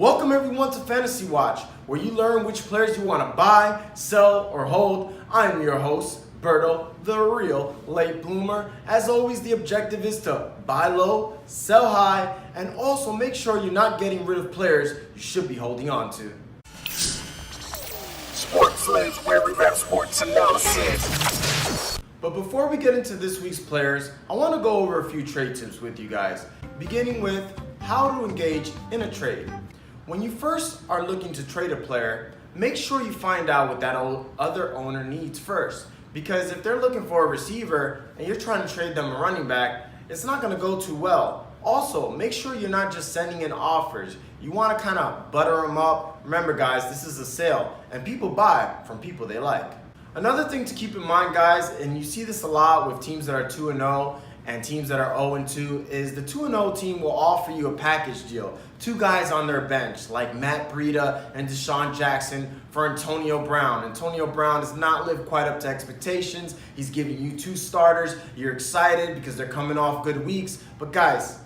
Welcome everyone to Fantasy Watch, where you learn which players you want to buy, sell, or hold. I'm your host, Berto, the real late bloomer. As always, the objective is to buy low, sell high, and also make sure you're not getting rid of players you should be holding on to. Sports Lids, where we rap sports analysis. But before we get into this week's players, I want to go over a few trade tips with you guys, beginning with how to engage in a trade. When you first are looking to trade a player, make sure you find out what that other owner needs first. Because if they're looking for a receiver and you're trying to trade them a running back, it's not going to go too well. Also, make sure you're not just sending in offers. You want to kind of butter them up. Remember guys, this is a sale and people buy from people they like. Another thing to keep in mind guys, and you see this a lot with teams that are 2-0 and teams that are 0-2, is the 2-0 team will offer you a package deal. Two guys on their bench, like Matt Breida and Deshaun Jackson for Antonio Brown. Antonio Brown has not lived quite up to expectations. He's giving you two starters. You're excited because they're coming off good weeks. But guys,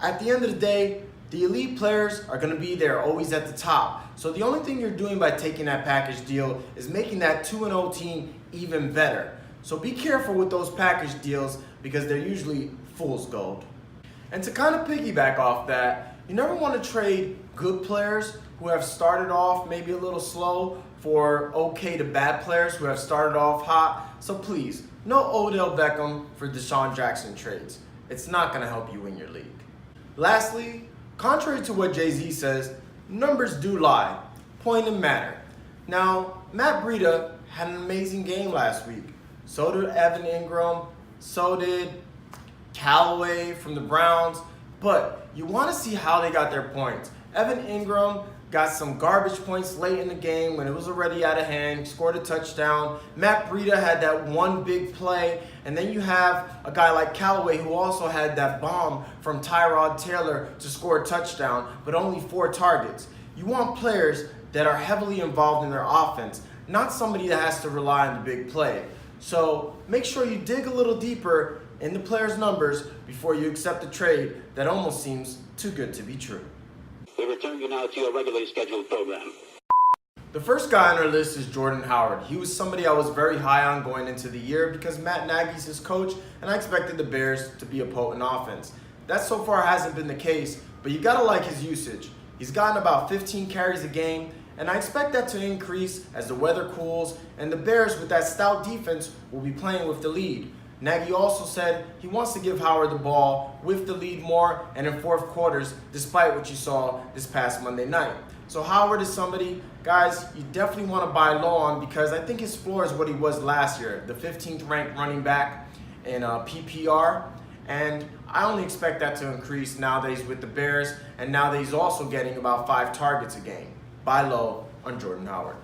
at the end of the day, the elite players are going to be there always at the top. So the only thing you're doing by taking that package deal is making that 2-0 team even better. So be careful with those package deals because they're usually fool's gold. And to kind of piggyback off that, you never want to trade good players who have started off maybe a little slow for okay to bad players who have started off hot. So please, no Odell Beckham for Deshaun Jackson trades. It's not going to help you win your league. Lastly, contrary to what Jay-Z says, numbers do lie. Point and matter. Now, Matt Breida had an amazing game last week. So did Evan Ingram. So did Callaway from the Browns. But you want to see how they got their points. Evan Ingram got some garbage points late in the game when it was already out of hand. He scored a touchdown. Matt Breida had that one big play. And then you have a guy like Callaway who also had that bomb from Tyrod Taylor to score a touchdown, but only 4 targets. You want players that are heavily involved in their offense, not somebody that has to rely on the big play. So make sure you dig a little deeper in the players' numbers before you accept a trade that almost seems too good to be true. We return you now to your regularly scheduled program. The first guy on our list is Jordan Howard. He was somebody I was very high on going into the year because Matt Nagy's his coach and I expected the Bears to be a potent offense. That so far hasn't been the case, but you gotta like his usage. He's gotten about 15 carries a game, and I expect that to increase as the weather cools and the Bears with that stout defense will be playing with the lead. Nagy also said he wants to give Howard the ball with the lead more and in fourth quarters, despite what you saw this past Monday night. So Howard is somebody, guys, you definitely want to buy low on because I think his floor is what he was last year, the 15th ranked running back in PPR. And I only expect that to increase now that he's with the Bears and now that he's also getting about 5 targets a game. Buy low on Jordan Howard.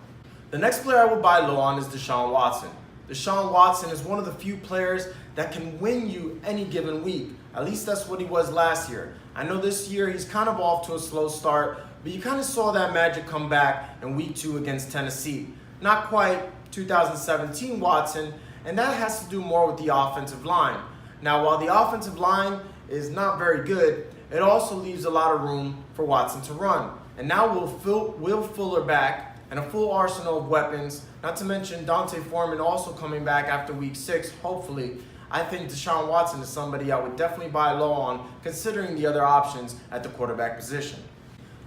The next player I will buy low on is Deshaun Watson. Deshaun Watson is one of the few players that can win you any given week. At least that's what he was last year. I know this year he's kind of off to a slow start, but you kind of saw that magic come back in week 2 against Tennessee. Not quite 2017 Watson, and that has to do more with the offensive line. Now, while the offensive line is not very good, it also leaves a lot of room for Watson to run. And now Will Fuller back and a full arsenal of weapons, not to mention Dante Foreman also coming back after week 6, hopefully. I think Deshaun Watson is somebody I would definitely buy low on considering the other options at the quarterback position.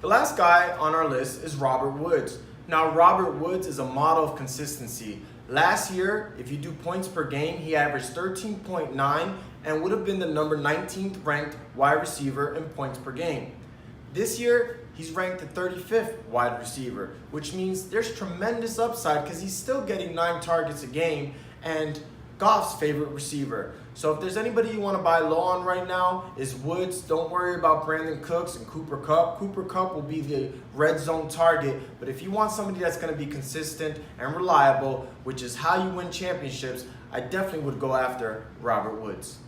The last guy on our list is Robert Woods. Now, Robert Woods is a model of consistency. Last year, if you do points per game, he averaged 13.9 and would have been the number 19th ranked wide receiver in points per game. This year, he's ranked the 35th wide receiver, which means there's tremendous upside because he's still getting 9 targets a game and Goff's favorite receiver. So if there's anybody you want to buy low on right now is Woods. Don't worry about Brandon Cooks and Cooper Kupp. Cooper Kupp will be the red zone target, but if you want somebody that's going to be consistent and reliable, which is how you win championships, I definitely would go after Robert Woods.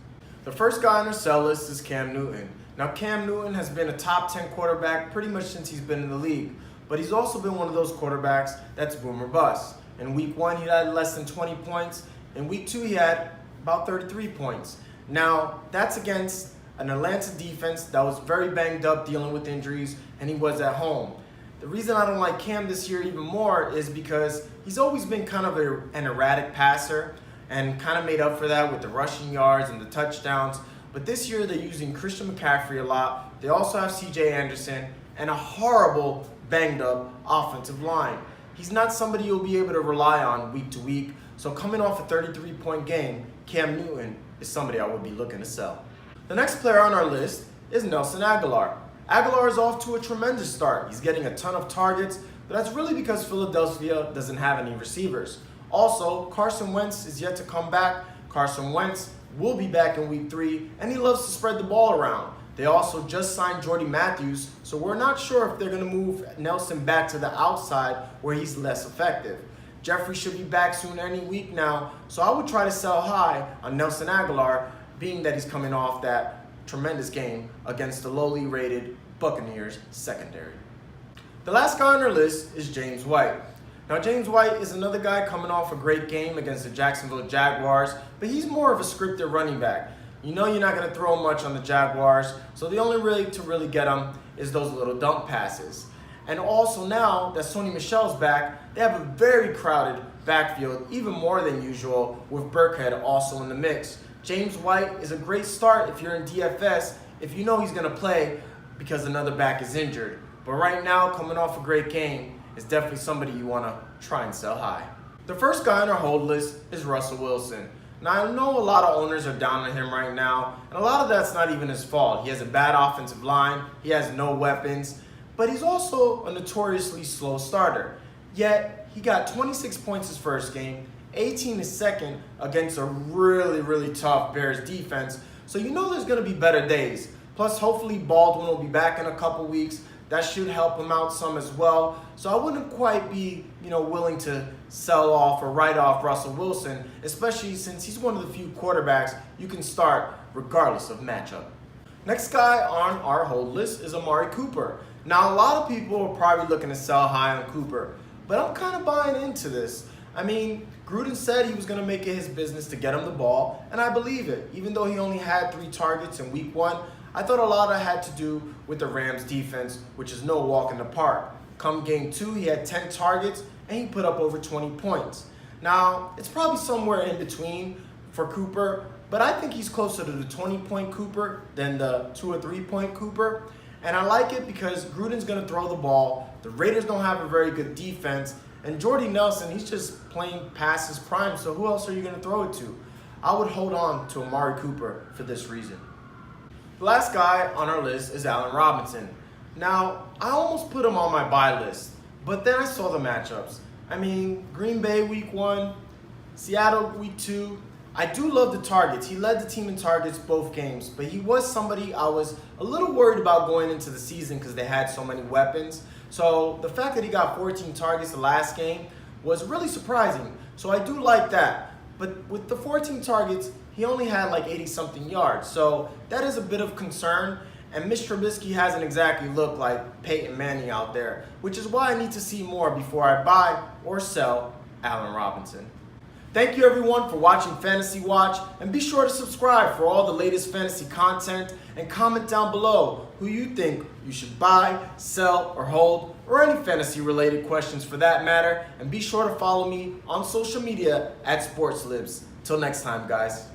The first guy on our sell list is Cam Newton. Now, Cam Newton has been a top 10 quarterback pretty much since he's been in the league, but he's also been one of those quarterbacks that's boom or bust. In week 1, he had less than 20 points. In week 2, he had about 33 points. Now, that's against an Atlanta defense that was very banged up dealing with injuries, and he was at home. The reason I don't like Cam this year even more is because he's always been kind of an erratic passer and kind of made up for that with the rushing yards and the touchdowns. But this year they're using Christian McCaffrey a lot. They also have CJ Anderson and a horrible banged up offensive line. He's not somebody you'll be able to rely on week to week. So coming off a 33-point game, Cam Newton is somebody I would be looking to sell. The next player on our list is Nelson Aguilar. Aguilar is off to a tremendous start. He's getting a ton of targets, but that's really because Philadelphia doesn't have any receivers. Also, Carson Wentz is yet to come back. Carson Wentz will be back in week 3, and he loves to spread the ball around. They also just signed Jordy Matthews, so we're not sure if they're going to move Nelson back to the outside where he's less effective. Jeffrey should be back soon any week now, so I would try to sell high on Nelson Aguilar, being that he's coming off that tremendous game against the lowly rated Buccaneers secondary. The last guy on our list is James White. Now, James White is another guy coming off a great game against the Jacksonville Jaguars, but he's more of a scripted running back. You know you're not going to throw much on the Jaguars, so the only way to really get him is those little dump passes. And also now that Sony Michel's back, they have a very crowded backfield, even more than usual, with Burkhead also in the mix. James White is a great start if you're in DFS, if you know he's going to play because another back is injured. But right now, coming off a great game, is definitely somebody you want to try and sell high. The first guy on our hold list is Russell Wilson. Now, I know a lot of owners are down on him right now, and a lot of that's not even his fault. He has a bad offensive line, he has no weapons, but he's also a notoriously slow starter. Yet, he got 26 points his first game, 18 his second against a really, really tough Bears defense. So you know there's going to be better days. Plus, hopefully Baldwin will be back in a couple weeks. That should help him out some as well. So I wouldn't quite be, willing to sell off or write off Russell Wilson, especially since he's one of the few quarterbacks you can start regardless of matchup. Next guy on our hold list is AMARI Cooper. Now, a lot of people are probably looking to sell high on Cooper, but I'm kind of buying into this. I mean, Gruden said he was going to make it his business to get him the ball, and I believe it. Even though he only had 3 targets in week 1, I thought a lot of it had to do with the Rams defense, which is no walk in the park. Come game 2, he had 10 targets, and he put up over 20 points. Now, it's probably somewhere in between for Cooper, but I think he's closer to the 20-point Cooper than the 2 or 3-point Cooper. And I like it because Gruden's going to throw the ball. The Raiders don't have a very good defense. And Jordy Nelson, he's just playing past his prime, so who else are you going to throw it to? I would hold on to AMARI Cooper for this reason. The last guy on our list is Allen Robinson. Now, I almost put him on my buy list, but then I saw the matchups. I mean, Green Bay week 1, Seattle week 2. I do love the targets. He led the team in targets both games, but he was somebody I was a little worried about going into the season because they had so many weapons. So the fact that he got 14 targets the last game was really surprising. So I do like that. But with the 14 targets, he only had like 80-something yards. So that is a bit of concern. And Mitch Trubisky hasn't exactly looked like Peyton Manning out there, which is why I need to see more before I buy or sell Allen Robinson. Thank you everyone for watching Fantasy Watch, and be sure to subscribe for all the latest fantasy content and comment down below who you think you should buy, sell, or hold, or any fantasy related questions for that matter, and be sure to follow me on social media at SportsLibs. Till next time, guys.